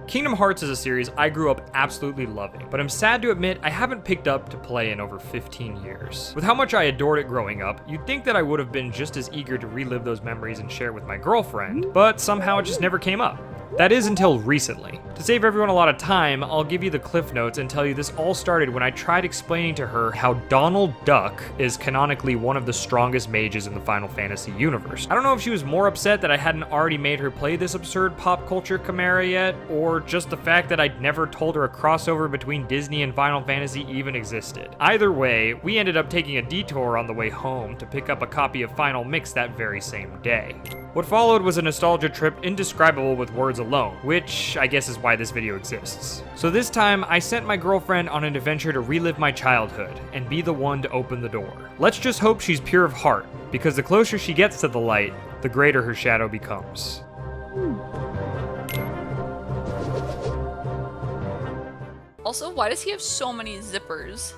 Kingdom Hearts is a series I grew up absolutely loving, but I'm sad to admit I haven't picked up to play in over 15 years. With how much I adored it growing up, you'd think that I would have been just as eager to relive those memories and share it with my girlfriend, but somehow it just never came up. That is until recently. To save everyone a lot of time, I'll give you the cliff notes and tell you this all started when I tried explaining to her how Donald Duck is canonically one of the strongest mages in the Final Fantasy universe. I don't know if she was more upset that I hadn't already made her play this absurd pop culture chimera yet, or just the fact that I'd never told her a crossover between Disney and Final Fantasy even existed. Either way, we ended up taking a detour on the way home to pick up a copy of Final Mix that very same day. What followed was a nostalgia trip indescribable with words alone, which I guess is why this video exists. So this time, I sent my girlfriend on an adventure to relive my childhood and be the one to open the door. Let's just hope she's pure of heart, because the closer she gets to the light, the greater her shadow becomes. Also, why does he have so many zippers?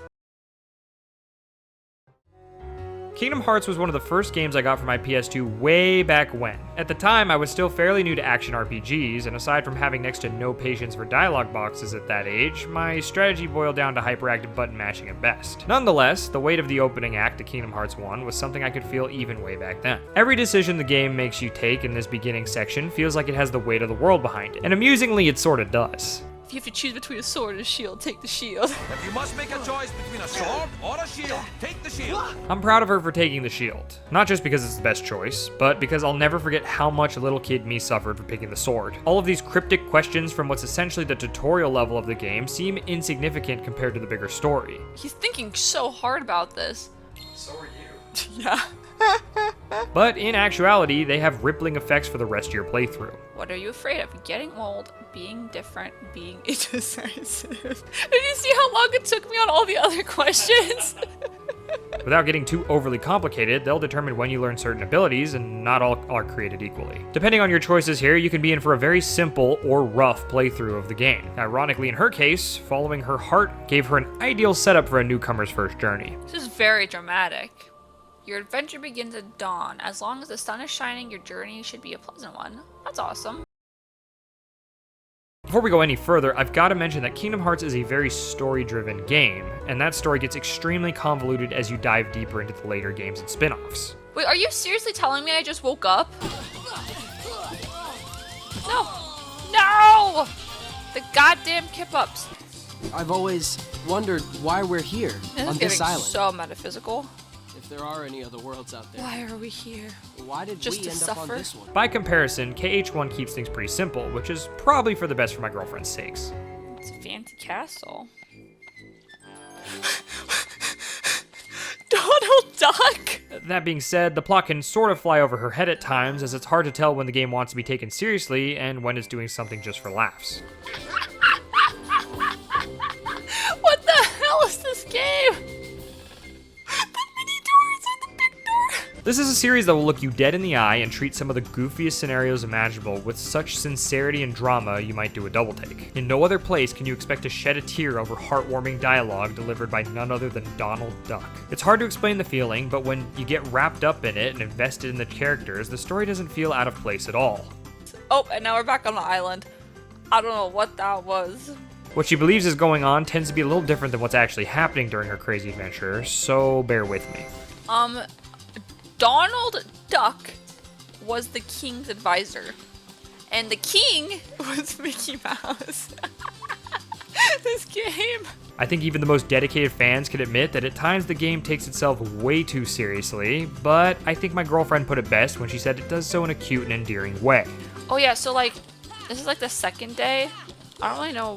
Kingdom Hearts was one of the first games I got for my PS2 way back when. At the time, I was still fairly new to action RPGs, and aside from having next to no patience for dialogue boxes at that age, my strategy boiled down to hyperactive button mashing at best. Nonetheless, the weight of the opening act of Kingdom Hearts 1 was something I could feel even way back then. Every decision the game makes you take in this beginning section feels like it has the weight of the world behind it, and amusingly, it sorta does. If you have to choose between a sword and a shield, take the shield. If you must make a choice between a sword or a shield, take the shield. I'm proud of her for taking the shield. Not just because it's the best choice, but because I'll never forget how much little kid me suffered for picking the sword. All of these cryptic questions from what's essentially the tutorial level of the game seem insignificant compared to the bigger story. He's thinking so hard about this. So are you. Yeah. But in actuality, they have rippling effects for the rest of your playthrough. What are you afraid of? Getting old, being different, being indecisive. Did you see how long it took me on all the other questions? Without getting too overly complicated, they'll determine when you learn certain abilities, and not all are created equally. Depending on your choices here, you can be in for a very simple or rough playthrough of the game. Ironically, in her case, following her heart gave her an ideal setup for a newcomer's first journey. This is very dramatic. Your adventure begins at dawn. As long as the sun is shining, your journey should be a pleasant one. That's awesome. Before we go any further, I've got to mention that Kingdom Hearts is a very story-driven game, and that story gets extremely convoluted as you dive deeper into the later games and spin-offs. Wait, are you seriously telling me I just woke up? No! No! The goddamn kip-ups. I've always wondered why we're here on this island. So metaphysical. If there are any other worlds out there. Why are we here? Why did Just we to end suffer? up on this one? By comparison, KH1 keeps things pretty simple, which is probably for the best for my girlfriend's sakes. It's a fancy castle. Donald Duck? That being said, the plot can sort of fly over her head at times, as it's hard to tell when the game wants to be taken seriously and when it's doing something just for laughs. What the hell is this game? This is a series that will look you dead in the eye and treat some of the goofiest scenarios imaginable with such sincerity and drama you might do a double take. In no other place can you expect to shed a tear over heartwarming dialogue delivered by none other than Donald Duck. It's hard to explain the feeling, but when you get wrapped up in it and invested in the characters, the story doesn't feel out of place at all. Oh, and now we're back on the island. I don't know what that was. What she believes is going on tends to be a little different than what's actually happening during her crazy adventure, so bear with me. Donald Duck was the king's advisor, and the king was Mickey Mouse. This game. I think even the most dedicated fans can admit that at times the game takes itself way too seriously, but I think my girlfriend put it best when she said it does so in a cute and endearing way. Oh yeah, so like, this is like the second day. I don't really know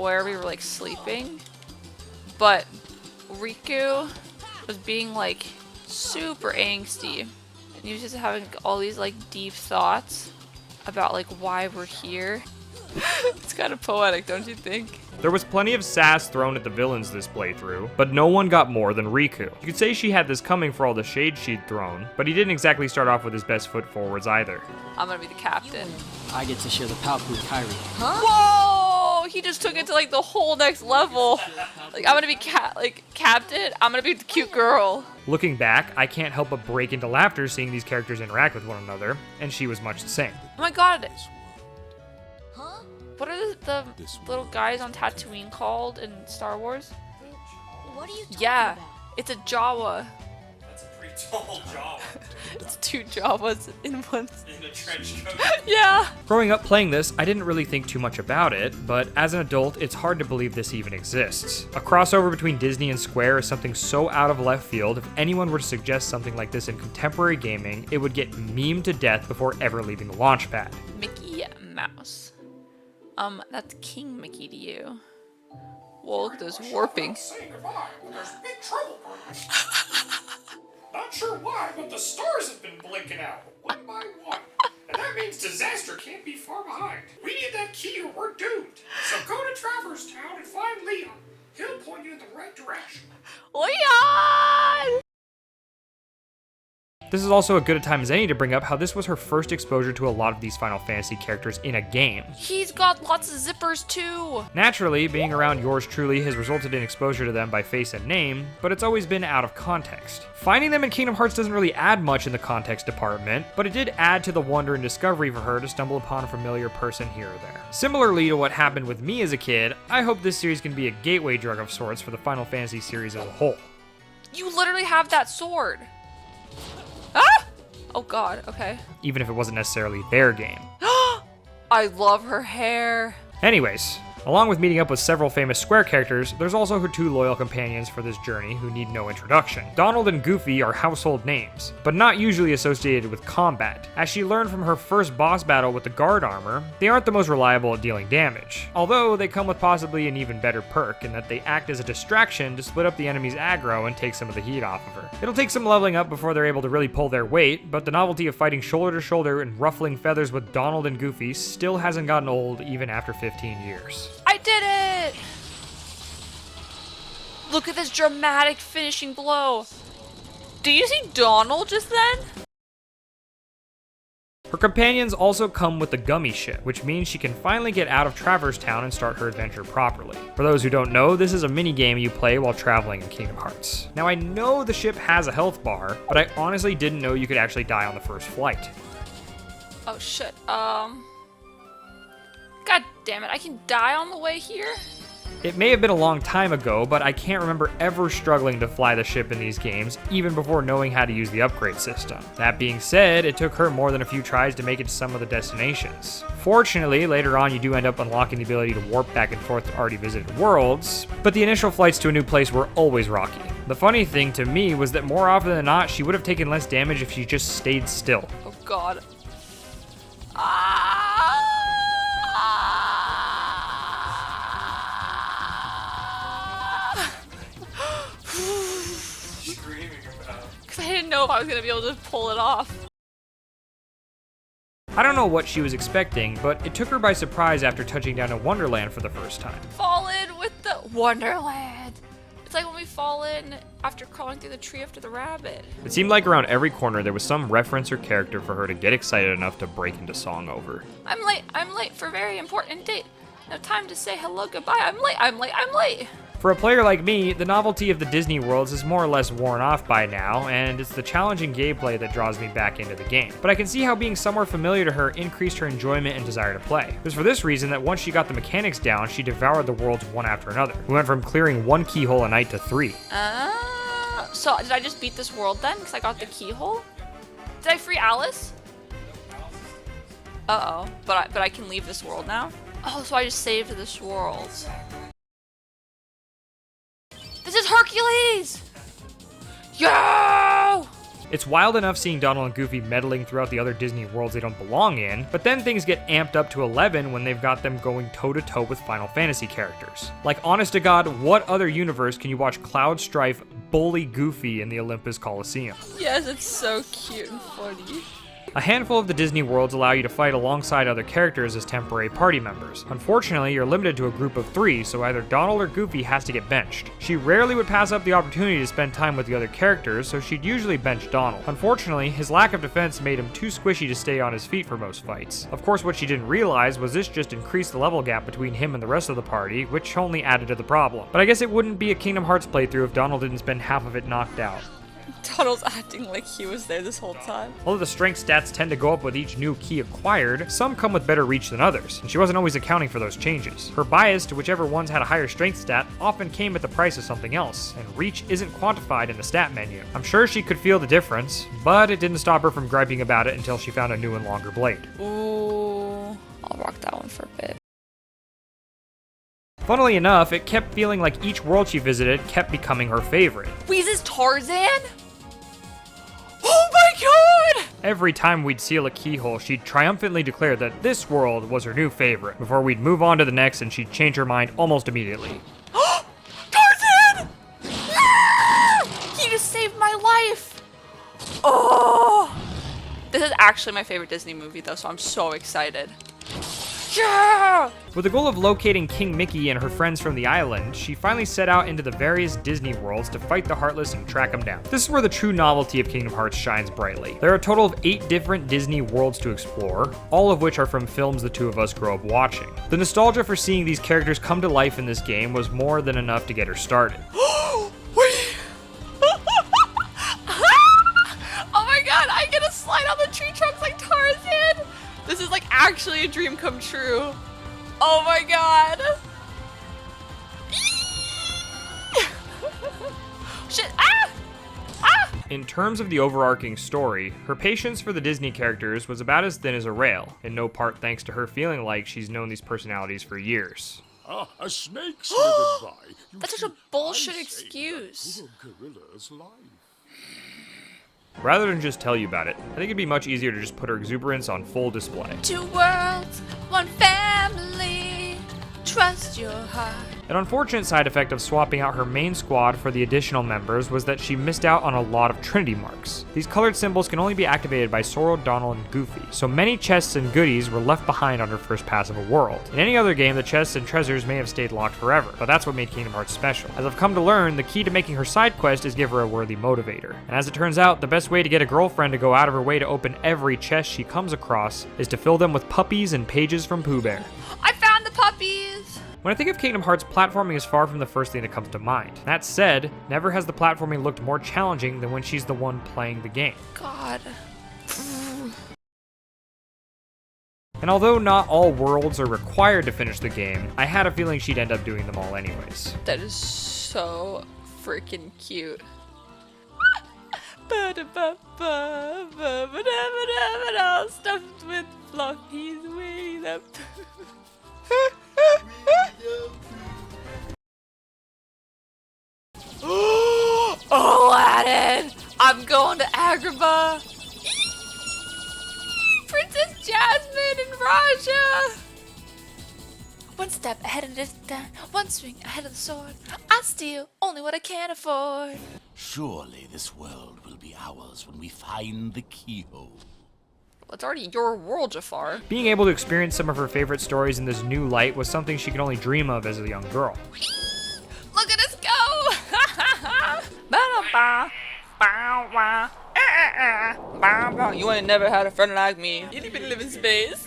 where we were like sleeping, but Riku was being like super angsty, and he was just having all these like deep thoughts about like why we're here. It's kind of poetic, don't you think? There was plenty of sass thrown at the villains this playthrough, but no one got more than Riku. You could say she had this coming for all the shade she'd thrown, but he didn't exactly start off with his best foot forwards either. I'm gonna be the captain. I get to share the Palpu with Kairi. Huh? Whoa! He just took it to like the whole next level. Like I'm gonna be captain. I'm gonna be the cute girl. Looking back, I can't help but break into laughter seeing these characters interact with one another, and she was much the same. Oh my god. What are the little guys on Tatooine called in Star Wars? What are you talking Yeah, about? it's a Jawa. That's a pretty tall Jawa. It's 2 Jawas in one. In a trench coat. Yeah. Growing up playing this, I didn't really think too much about it, but as an adult, it's hard to believe this even exists. A crossover between Disney and Square is something so out of left field. If anyone were to suggest something like this in contemporary gaming, it would get memed to death before ever leaving the launchpad. Mickey Mouse. That's King Mickey to you. Whoa, look at those warping. Say goodbye. There's big trouble brewing. Not sure why, but the stars have been blinking out, one by one. And that means disaster can't be far behind. We need that key or we're doomed. So go to Traverse Town and find Leon. He'll point you in the right direction. Leon! This is also a good a time as any to bring up how this was her first exposure to a lot of these Final Fantasy characters in a game. He's got lots of zippers too. Naturally, being around yours truly has resulted in exposure to them by face and name, but it's always been out of context. Finding them in Kingdom Hearts doesn't really add much in the context department, but it did add to the wonder and discovery for her to stumble upon a familiar person here or there. Similarly to what happened with me as a kid, I hope this series can be a gateway drug of sorts for the Final Fantasy series as a whole. You literally have that sword. Ah! Oh god, okay. Even if it wasn't necessarily their game. I love her hair. Anyways, along with meeting up with several famous Square characters, there's also her 2 loyal companions for this journey who need no introduction. Donald and Goofy are household names, but not usually associated with combat. As she learned from her first boss battle with the guard armor, they aren't the most reliable at dealing damage, although they come with possibly an even better perk in that they act as a distraction to split up the enemy's aggro and take some of the heat off of her. It'll take some leveling up before they're able to really pull their weight, but the novelty of fighting shoulder to shoulder and ruffling feathers with Donald and Goofy still hasn't gotten old even after 15 years. I did it! Look at this dramatic finishing blow. Do you see Donald just then? Her companions also come with the Gummy Ship, which means she can finally get out of Traverse Town and start her adventure properly. For those who don't know, this is a mini-game you play while traveling in Kingdom Hearts. Now I know the ship has a health bar, but I honestly didn't know you could actually die on the first flight. Oh shit, God damn it, I can die on the way here? It may have been a long time ago, but I can't remember ever struggling to fly the ship in these games, even before knowing how to use the upgrade system. That being said, it took her more than a few tries to make it to some of the destinations. Fortunately, later on you do end up unlocking the ability to warp back and forth to already visited worlds, but the initial flights to a new place were always rocky. The funny thing to me was that more often than not, she would have taken less damage if she just stayed still. Oh god. Ah! Because I didn't know if I was going to be able to pull it off. I don't know what she was expecting, but it took her by surprise after touching down in Wonderland for the first time. Fall in with the Wonderland. It's like when we fall in after crawling through the tree after the rabbit. It seemed like around every corner there was some reference or character for her to get excited enough to break into song over. I'm late for a very important date. No time to say hello, goodbye. I'm late. For a player like me, the novelty of the Disney worlds is more or less worn off by now, and it's the challenging gameplay that draws me back into the game. But I can see how being somewhere familiar to her increased her enjoyment and desire to play. It was for this reason that once she got the mechanics down, she devoured the worlds one after another. We went from clearing 1 keyhole a night to 3. So did I just beat this world then? Because I got the keyhole? Did I free Alice? Uh-oh. But I can leave this world now? Oh, so I just saved this world. This is Hercules! Yo! It's wild enough seeing Donald and Goofy meddling throughout the other Disney worlds they don't belong in, but then things get amped up to 11 when they've got them going toe-to-toe with Final Fantasy characters. Like, honest to God, what other universe can you watch Cloud Strife bully Goofy in the Olympus Coliseum? Yes, it's so cute and funny. A handful of the Disney worlds allow you to fight alongside other characters as temporary party members. Unfortunately, you're limited to a group of 3, so either Donald or Goofy has to get benched. She rarely would pass up the opportunity to spend time with the other characters, so she'd usually bench Donald. Unfortunately, his lack of defense made him too squishy to stay on his feet for most fights. Of course, what she didn't realize was this just increased the level gap between him and the rest of the party, which only added to the problem. But I guess it wouldn't be a Kingdom Hearts playthrough if Donald didn't spend half of it knocked out. Donald's acting like he was there this whole time. Although the strength stats tend to go up with each new key acquired, some come with better reach than others, and she wasn't always accounting for those changes. Her bias to whichever ones had a higher strength stat often came at the price of something else, and reach isn't quantified in the stat menu. I'm sure she could feel the difference, but it didn't stop her from griping about it until she found a new and longer blade. Ooh, I'll rock that one for a bit. Funnily enough, it kept feeling like each world she visited kept becoming her favorite. Wait, is this Tarzan? Oh my god! Every time we'd seal a keyhole, she'd triumphantly declare that this world was her new favorite, before we'd move on to the next and she'd change her mind almost immediately. Tarzan! Ah! He just saved my life! Oh! This is actually my favorite Disney movie though, so I'm so excited. Yeah! With the goal of locating King Mickey and her friends from the island, she finally set out into the various Disney worlds to fight the Heartless and track them down. This is where the true novelty of Kingdom Hearts shines brightly. There are a total of 8 different Disney worlds to explore, all of which are from films the two of us grew up watching. The nostalgia for seeing these characters come to life in this game was more than enough to get her started. Oh my god, I get to slide on the tree trunks like Tarzan! This is like actually a dream come true. Oh my god. Shit, ah! Ah! In terms of the overarching story, her patience for the Disney characters was about as thin as a rail, in no part thanks to her feeling like she's known these personalities for years. Ah, a snake slithered by. That's such a bullshit excuse. Gorilla's life. Rather than just tell you about it, I think it'd be much easier to just put her exuberance on full display. 2 worlds, 1 family. Trust your heart. An unfortunate side effect of swapping out her main squad for the additional members was that she missed out on a lot of Trinity marks. These colored symbols can only be activated by Sora, Donald, and Goofy, so many chests and goodies were left behind on her first pass of a world. In any other game, the chests and treasures may have stayed locked forever, but that's what made Kingdom Hearts special. As I've come to learn, the key to making her side quest is give her a worthy motivator. And as it turns out, the best way to get a girlfriend to go out of her way to open every chest she comes across is to fill them with puppies and pages from Pooh Bear. I found the puppies! When I think of Kingdom Hearts, platforming is far from the first thing that comes to mind. That said, never has the platforming looked more challenging than when she's the one playing the game. God. And although not all worlds are required to finish the game, I had a feeling she'd end up doing them all anyways. That is so freaking cute. All stuffed with floppies way up. Aladdin! I'm going to Agrabah! Princess Jasmine and Raja! 1 step ahead of this time, 1 swing ahead of the sword. I steal only what I can afford. Surely this world will be ours when we find the keyhole. Well, it's already your world, Jafar. Being able to experience some of her favorite stories in this new light was something she could only dream of as a young girl. Look at us go! You ain't never had a friend like me. You didn't even live in space.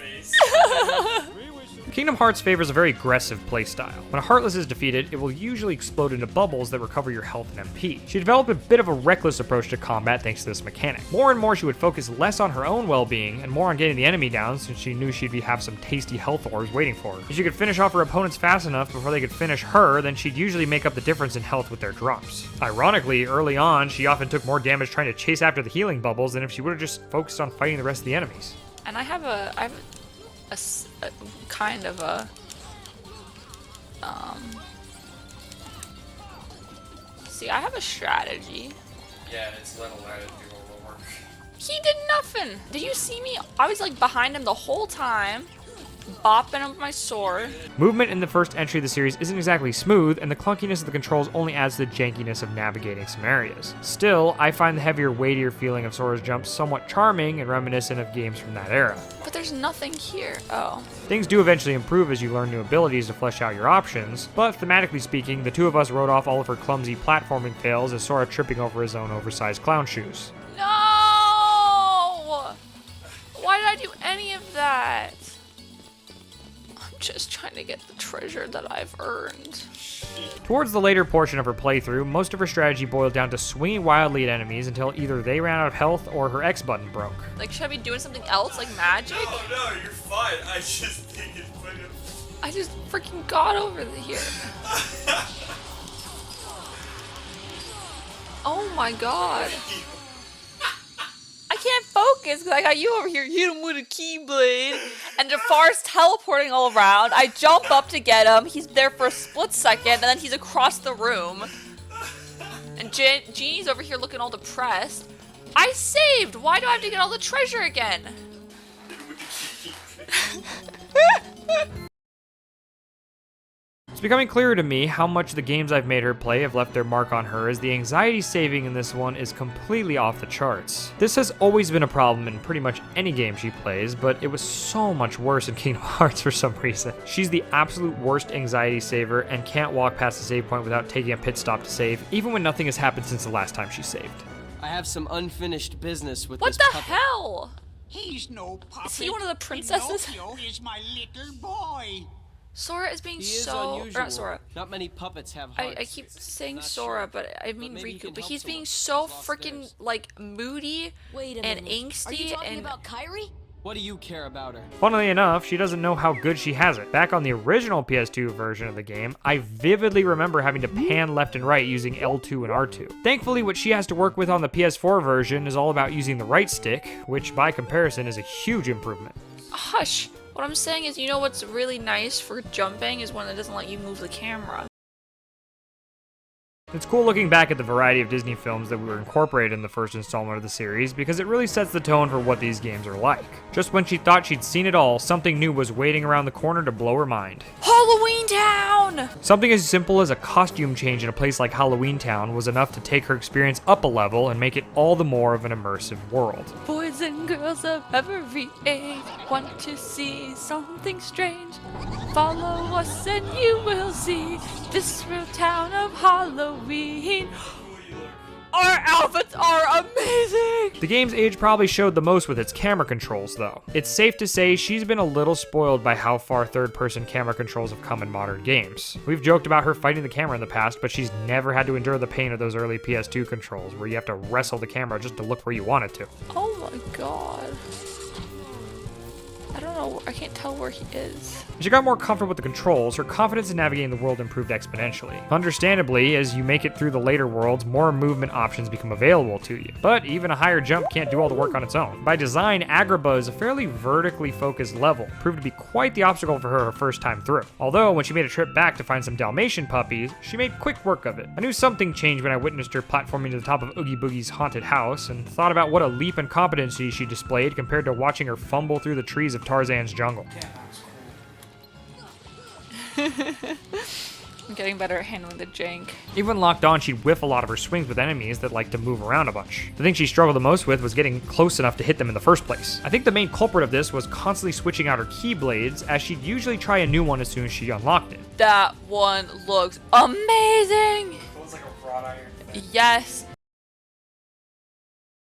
Kingdom Hearts favors a very aggressive playstyle. When a Heartless is defeated, it will usually explode into bubbles that recover your health and MP. She developed a bit of a reckless approach to combat thanks to this mechanic. More and more she would focus less on her own well-being and more on getting the enemy down since she knew she'd have some tasty health orbs waiting for her. If she could finish off her opponents fast enough before they could finish her, then she'd usually make up the difference in health with their drops. Ironically, early on, she often took more damage trying to chase after the healing bubbles than if she would have just focused on fighting the rest of the enemies. And I have a kind of a see, I have a strategy. Yeah, and it's let Aladdin do all the work. He did nothing. Did you see me? I was like behind him the whole time, bopping him with my sword. Movement in the first entry of the series isn't exactly smooth, and the clunkiness of the controls only adds to the jankiness of navigating some areas. Still, I find the heavier, weightier feeling of Sora's jumps somewhat charming and reminiscent of games from that era. But there's nothing here. Oh. Things do eventually improve as you learn new abilities to flesh out your options, but thematically speaking, the two of us wrote off all of her clumsy platforming fails as Sora tripping over his own oversized clown shoes. No! Why did I do any of that? I'm just trying to get the treasure that I've earned. Towards the later portion of her playthrough, most of her strategy boiled down to swinging wildly at enemies until either they ran out of health or her X button broke. Like, should I be doing something else, like magic? No, you're fine. I just think it's funny. I just freaking got over here. Oh my god. I can't focus because I got you over here. Hit him with a keyblade. And Jafar's teleporting all around. I jump up to get him. He's there for a split second, and then he's across the room. And Jeannie's over here looking all depressed. I saved! Why do I have to get all the treasure again? It's becoming clearer to me how much the games I've made her play have left their mark on her, as the anxiety saving in this one is completely off the charts. This has always been a problem in pretty much any game she plays, but it was so much worse in Kingdom Hearts for some reason. She's the absolute worst anxiety saver and can't walk past the save point without taking a pit stop to save, even when nothing has happened since the last time she saved. I have some unfinished business with What this the puppet. hell? He's no puppet. Is he one of the princesses? Pinocchio is my little boy. Sora is being He is so... unusual. Or not Sora. Not many puppets have hearts. I keep saying Not Sora, sure. but I mean maybe he Riku. can But help he's being someone so who's lost freaking, theirs. like, moody Wait a and minute. Are you angsty talking and... about Kyrie? What do you care about her? Funnily enough, she doesn't know how good she has it. Back on the original PS2 version of the game, I vividly remember having to pan left and right using L2 and R2. Thankfully, what she has to work with on the PS4 version is all about using the right stick, which by comparison is a huge improvement. Hush! What I'm saying is, you know what's really nice for jumping is when it doesn't let you move the camera. It's cool looking back at the variety of Disney films that were incorporated in the first installment of the series, because it really sets the tone for what these games are like. Just when she thought she'd seen it all, something new was waiting around the corner to blow her mind. Halloween Town! Something as simple as a costume change in a place like Halloween Town was enough to take her experience up a level and make it all the more of an immersive world. Boys and girls of every age want to see something strange. Follow us and you will see this real town of Halloween. Our outfits are amazing! The game's age probably showed the most with its camera controls, though. It's safe to say she's been a little spoiled by how far third-person camera controls have come in modern games. We've joked about her fighting the camera in the past, but she's never had to endure the pain of those early PS2 controls, where you have to wrestle the camera just to look where you want it to. Oh my god. I don't know, I can't tell where he is. As she got more comfortable with the controls, her confidence in navigating the world improved exponentially. Understandably, as you make it through the later worlds, more movement options become available to you. But even a higher jump can't do all the work on its own. By design, Agrabah is a fairly vertically focused level, proved to be quite the obstacle for her first time through. Although, when she made a trip back to find some Dalmatian puppies, she made quick work of it. I knew something changed when I witnessed her platforming to the top of Oogie Boogie's haunted house, and thought about what a leap in competency she displayed compared to watching her fumble through the trees of Tarzan's jungle. I'm getting better at handling the jank. Even locked on, she'd whiff a lot of her swings with enemies that like to move around a bunch. The thing she struggled the most with was getting close enough to hit them in the first place. I think the main culprit of this was constantly switching out her keyblades, as she'd usually try a new one as soon as she unlocked it. That one looks amazing! It looks like a wrought iron thing. Yes.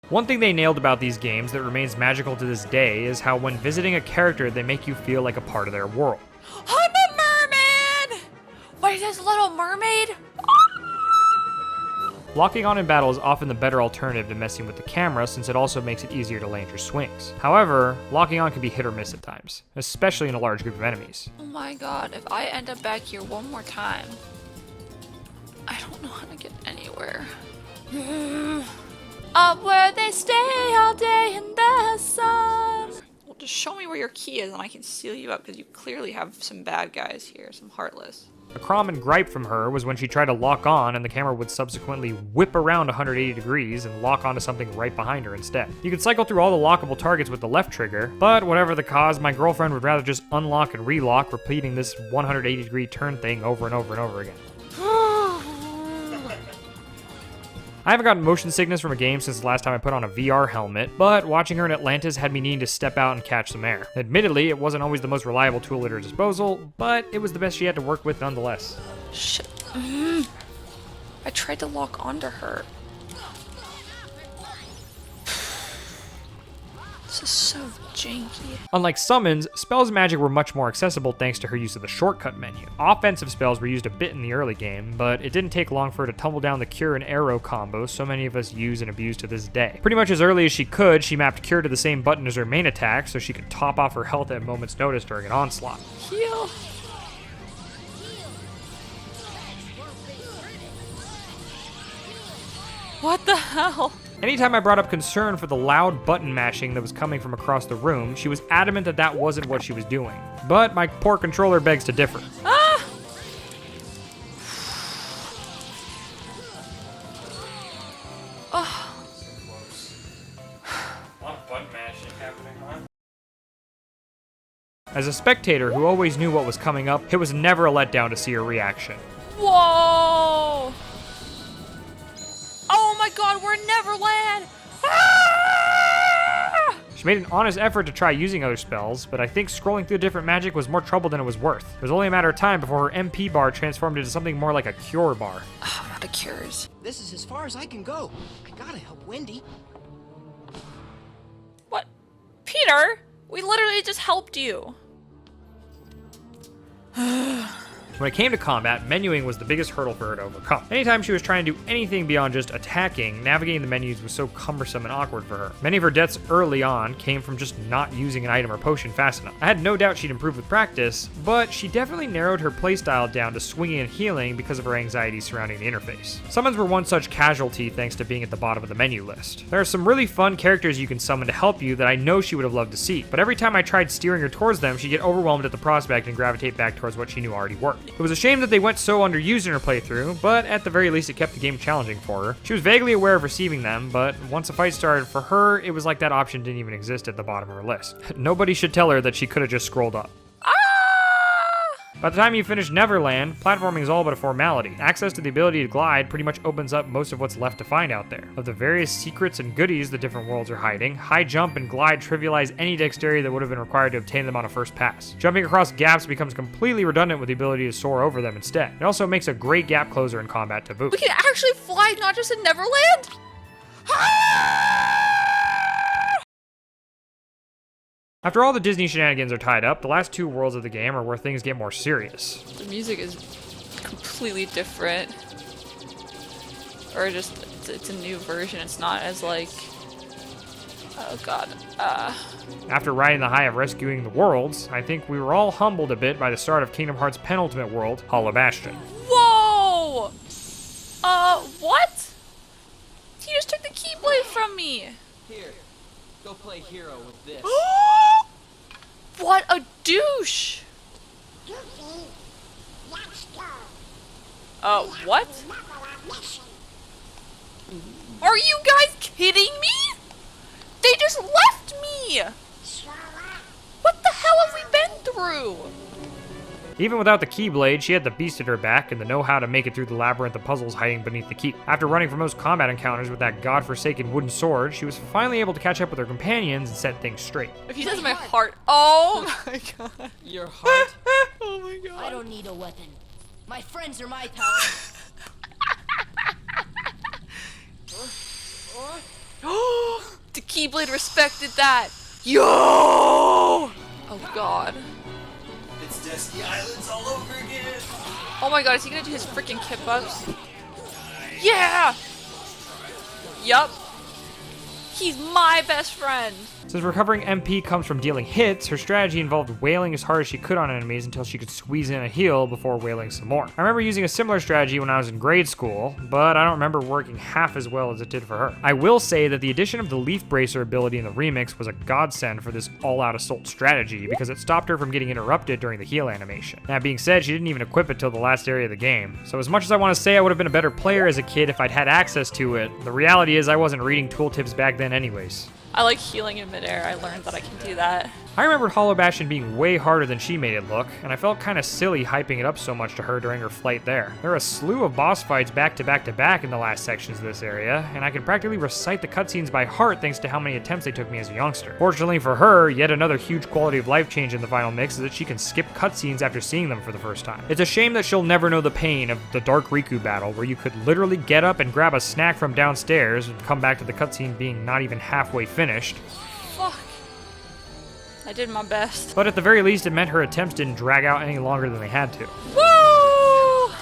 One thing they nailed about these games that remains magical to this day is how when visiting a character, they make you feel like a part of their world. I'm a merman! Wait, is this Little Mermaid? Locking on in battle is often the better alternative to messing with the camera, since it also makes it easier to land your swings. However, locking on can be hit or miss at times, especially in a large group of enemies. Oh my god, if I end up back here one more time, I don't know how to get anywhere. Up where they stay all day in the sun. Well, just show me where your key is and I can seal you up, because you clearly have some bad guys here, some heartless. A common gripe from her was when she tried to lock on and the camera would subsequently whip around 180 degrees and lock onto something right behind her instead. You could cycle through all the lockable targets with the left trigger, but whatever the cause, my girlfriend would rather just unlock and relock, repeating this 180 degree turn thing over and over and over again. I haven't gotten motion sickness from a game since the last time I put on a VR helmet, but watching her in Atlantis had me needing to step out and catch some air. Admittedly, it wasn't always the most reliable tool at her disposal, but it was the best she had to work with nonetheless. Shit. I tried to lock onto her. This is so janky. Unlike summons, spells and magic were much more accessible thanks to her use of the shortcut menu. Offensive spells were used a bit in the early game, but it didn't take long for her to tumble down the Cure and Arrow combo so many of us use and abuse to this day. Pretty much as early as she could, she mapped Cure to the same button as her main attack so she could top off her health at a moment's notice during an onslaught. Heal. What the hell? Anytime I brought up concern for the loud button mashing that was coming from across the room, she was adamant that that wasn't what she was doing. But my poor controller begs to differ. Ah! Oh. A lot of button mashing happening, huh? As a spectator who always knew what was coming up, it was never a letdown to see her reaction. Whoa! Oh my god, we're in Neverland! Ah! She made an honest effort to try using other spells, but I think scrolling through different magic was more trouble than it was worth. It was only a matter of time before her MP bar transformed into something more like a cure bar. Oh, not a cures. This is as far as I can go. I gotta help Wendy. What? Peter? We literally just helped you. When it came to combat, menuing was the biggest hurdle for her to overcome. Anytime she was trying to do anything beyond just attacking, navigating the menus was so cumbersome and awkward for her. Many of her deaths early on came from just not using an item or potion fast enough. I had no doubt she'd improve with practice, but she definitely narrowed her playstyle down to swinging and healing because of her anxiety surrounding the interface. Summons were one such casualty thanks to being at the bottom of the menu list. There are some really fun characters you can summon to help you that I know she would have loved to see, but every time I tried steering her towards them, she'd get overwhelmed at the prospect and gravitate back towards what she knew already worked. It was a shame that they went so underused in her playthrough, but at the very least it kept the game challenging for her. She was vaguely aware of receiving them, but once a fight started for her, it was like that option didn't even exist at the bottom of her list. Nobody should tell her that she could have just scrolled up. By the time you finish Neverland, platforming is all but a formality. Access to the ability to glide pretty much opens up most of what's left to find out there. Of the various secrets and goodies the different worlds are hiding, high jump and glide trivialize any dexterity that would have been required to obtain them on a first pass. Jumping across gaps becomes completely redundant with the ability to soar over them instead. It also makes a great gap closer in combat to boot. We can actually fly, not just in Neverland? After all the Disney shenanigans are tied up, the last two worlds of the game are where things get more serious. The music is completely different. Or just, it's a new version. It's not as like, oh god. After riding the high of rescuing the worlds, I think we were all humbled a bit by the start of Kingdom Hearts' penultimate world, Hollow Bastion. Whoa! What? He just took the Keyblade from me. Here, go play hero with this. What a douche! What? Are you guys kidding me? They just left me! What the hell have we been through? Even without the Keyblade, she had the beast at her back and the know-how to make it through the labyrinth of puzzles hiding beneath the keep. After running for most combat encounters with that godforsaken wooden sword, she was finally able to catch up with her companions and set things straight. If he says my heart, oh my god. Your heart? Oh my god. I don't need a weapon. My friends are my power. The Keyblade respected that. Yo! Oh god. It's Destiny Islands all over again. Oh my god, is he gonna do his freaking kip ups? Yeah! Yup. He's my best friend. Since recovering MP comes from dealing hits, her strategy involved wailing as hard as she could on enemies until she could squeeze in a heal before wailing some more. I remember using a similar strategy when I was in grade school, but I don't remember working half as well as it did for her. I will say that the addition of the Leaf Bracer ability in the remix was a godsend for this all-out assault strategy because it stopped her from getting interrupted during the heal animation. That being said, she didn't even equip it till the last area of the game, so as much as I want to say I would have been a better player as a kid if I'd had access to it, the reality is I wasn't reading tooltips back then anyways. I like healing in midair. I learned that I can do that. I remembered Hollow Bastion being way harder than she made it look, and I felt kind of silly hyping it up so much to her during her flight there. There are a slew of boss fights back to back to back in the last sections of this area, and I can practically recite the cutscenes by heart thanks to how many attempts they took me as a youngster. Fortunately for her, yet another huge quality of life change in the final mix is that she can skip cutscenes after seeing them for the first time. It's a shame that she'll never know the pain of the Dark Riku battle, where you could literally get up and grab a snack from downstairs and come back to the cutscene being not even halfway finished. Fuck. I did my best. But at the very least, it meant her attempts didn't drag out any longer than they had to. Woo!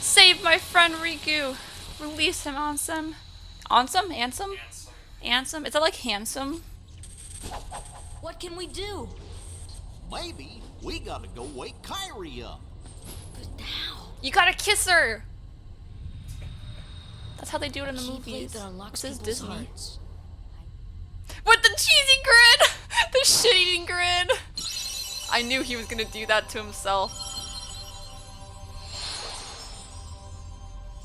Save my friend Riku. Release him, Ansem. Ansem? Ansem? Ansem? Is that like handsome? What can we do? Maybe we gotta go wake Kyrie up. You gotta kiss her! That's how they do it in the Key movies. blade that unlocks This is people's Disney. hearts. With the cheesy grin! The shit-eating grin! I knew he was gonna do that to himself.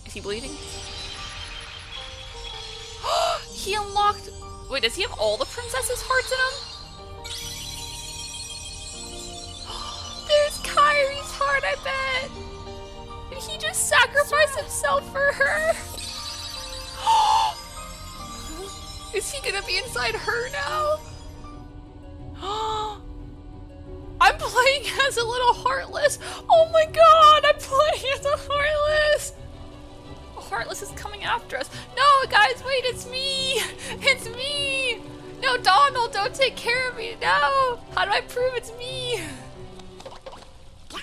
Is he bleeding? He unlocked... Wait, does he have all the princess's hearts in him? There's Kyrie's heart, I bet! Did he just sacrifice himself for her? Is he gonna be inside her now? I'm playing as a little Heartless! Oh my god, I'm playing as a Heartless! Heartless is coming after us. No, guys, wait, it's me! It's me! No, Donald, don't take care of me, no! How do I prove it's me?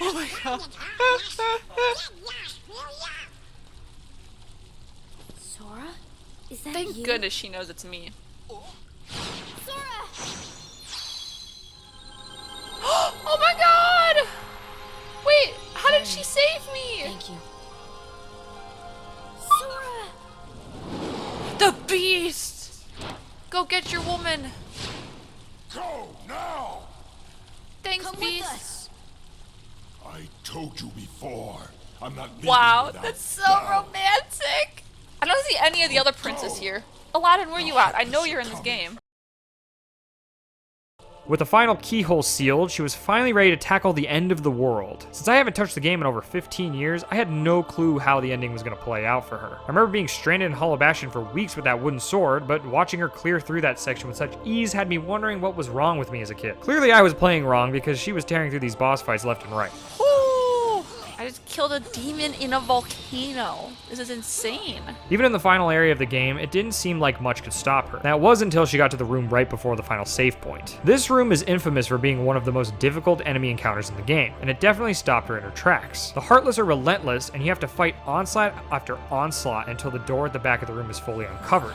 Oh my god. Sora? Is that Thank you? goodness she knows it's me. Sora! Oh my god! Wait, how did she save me? Thank you. Sora! The beast! Go get your woman. Go now! Thanks, Come with beast. us. I told you before. I'm not leaving Wow, without that's so Belle. romantic. I don't see any of the other princes here. Aladdin, where you at? I know you're in this game. With the final keyhole sealed, she was finally ready to tackle the end of the world. Since I haven't touched the game in over 15 years, I had no clue how the ending was going to play out for her. I remember being stranded in Hollow Bastion for weeks with that wooden sword, but watching her clear through that section with such ease had me wondering what was wrong with me as a kid. Clearly I was playing wrong because she was tearing through these boss fights left and right. Woo! I just killed a demon in a volcano. This is insane. Even in the final area of the game, it didn't seem like much could stop her. That was until she got to the room right before the final save point. This room is infamous for being one of the most difficult enemy encounters in the game, and it definitely stopped her in her tracks. The Heartless are relentless, and you have to fight onslaught after onslaught until the door at the back of the room is fully uncovered.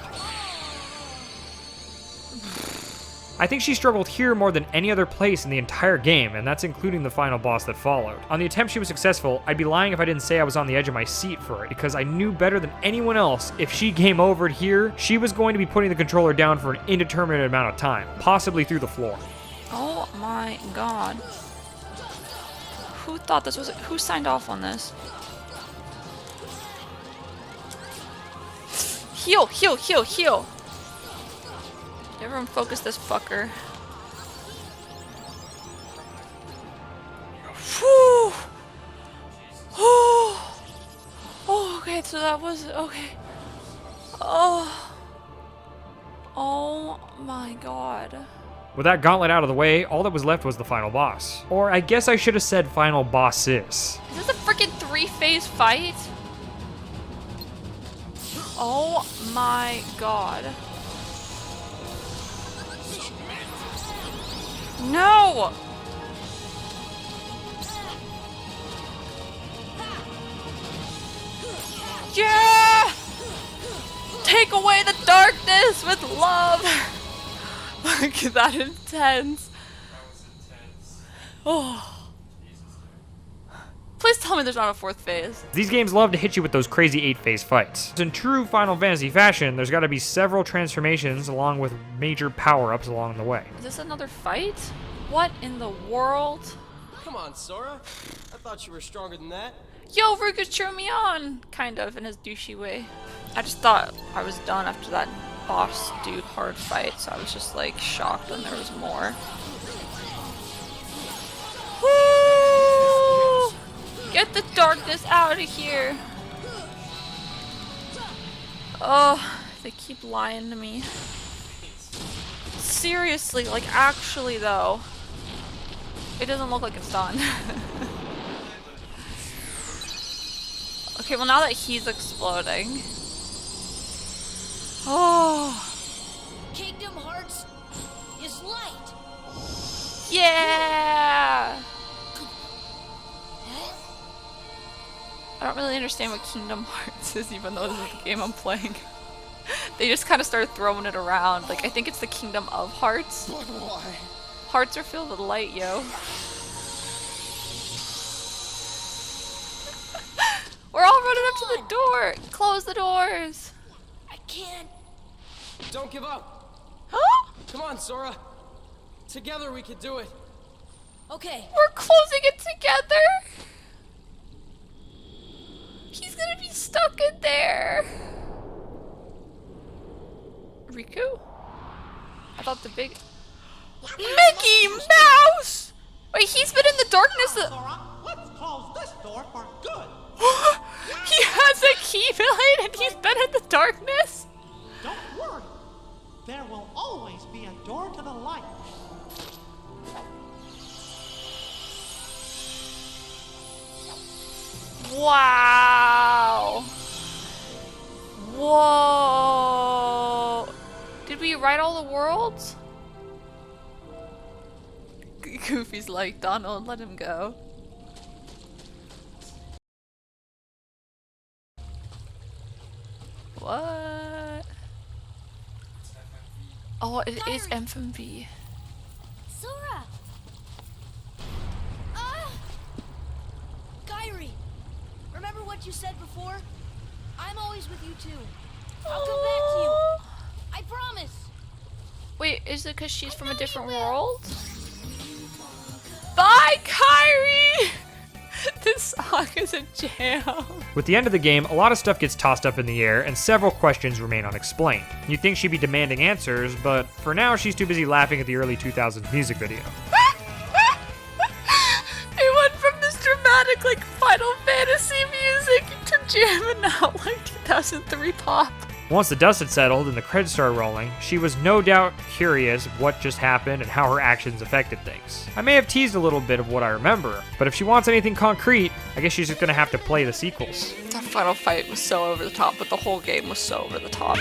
I think she struggled here more than any other place in the entire game, and that's including the final boss that followed. On the attempt she was successful, I'd be lying if I didn't say I was on the edge of my seat for it, because I knew better than anyone else if she game overed here, she was going to be putting the controller down for an indeterminate amount of time, possibly through the floor. Oh my god. Who thought this was... Who signed off on this? Heal, heal, heal, heal. Everyone focus this fucker. Whew. Oh, okay, so that was... Okay. Oh my god. With that gauntlet out of the way, all that was left was the final boss. Or I guess I should have said final bosses. Is this a freaking 3-phase fight? Oh my god. No! Yeah! Take away the darkness with love! Look at that intense. Oh. Please tell me there's not a 4th phase. These games love to hit you with those crazy 8-phase fights. In true Final Fantasy fashion, there's gotta be several transformations along with major power-ups along the way. Is this another fight? What in the world? Come on, Sora. I thought you were stronger than that. Yo, Riku's cheering me on! Kind of, in his douchey way. I just thought I was done after that boss dude hard fight, so I was just like shocked when there was more. Woo! Get the darkness out of here! Oh, they keep lying to me. Seriously, like actually though. It doesn't look like it's done. Okay, well now that he's exploding. Oh. Kingdom Hearts is light. Yeah! I don't really understand what Kingdom Hearts is, even though this is the game I'm playing. They just kind of started throwing it around. Like, I think it's the Kingdom of Hearts. But why? Hearts are filled with light, yo. We're all running up to the door! Close the doors! I can't. Don't give up. Huh? Come on, Sora. Together we can do it. Okay. We're closing it together! He's gonna be stuck in there! Riku? I thought the big... Mickey Mouse! Wait, he's been in the darkness... Sora, let's close this door for good. He has a keyblade and he's been in the darkness? Don't worry. There will always be a door to the light. Wow! Whoa! Did we write all the worlds? Goofy's like, Donald, let him go. What? Oh, it is FMV. Sora! Kyrie! Remember what you said before? I'm always with you too. I'll come back to you. I promise. Wait, is it because she's from a different world? Bye, Kyrie! This song is a jam. With the end of the game, a lot of stuff gets tossed up in the air, and several questions remain unexplained. You'd think she'd be demanding answers, but for now, she's too busy laughing at the early 2000s music video. It went from this dramatic, like, Final Fantasy music to jamming out, like, 2003 pop. Once the dust had settled and the credits started rolling, she was no doubt curious what just happened and how her actions affected things. I may have teased a little bit of what I remember, but if she wants anything concrete, I guess she's just gonna have to play the sequels. That final fight was so over the top, but the whole game was so over the top.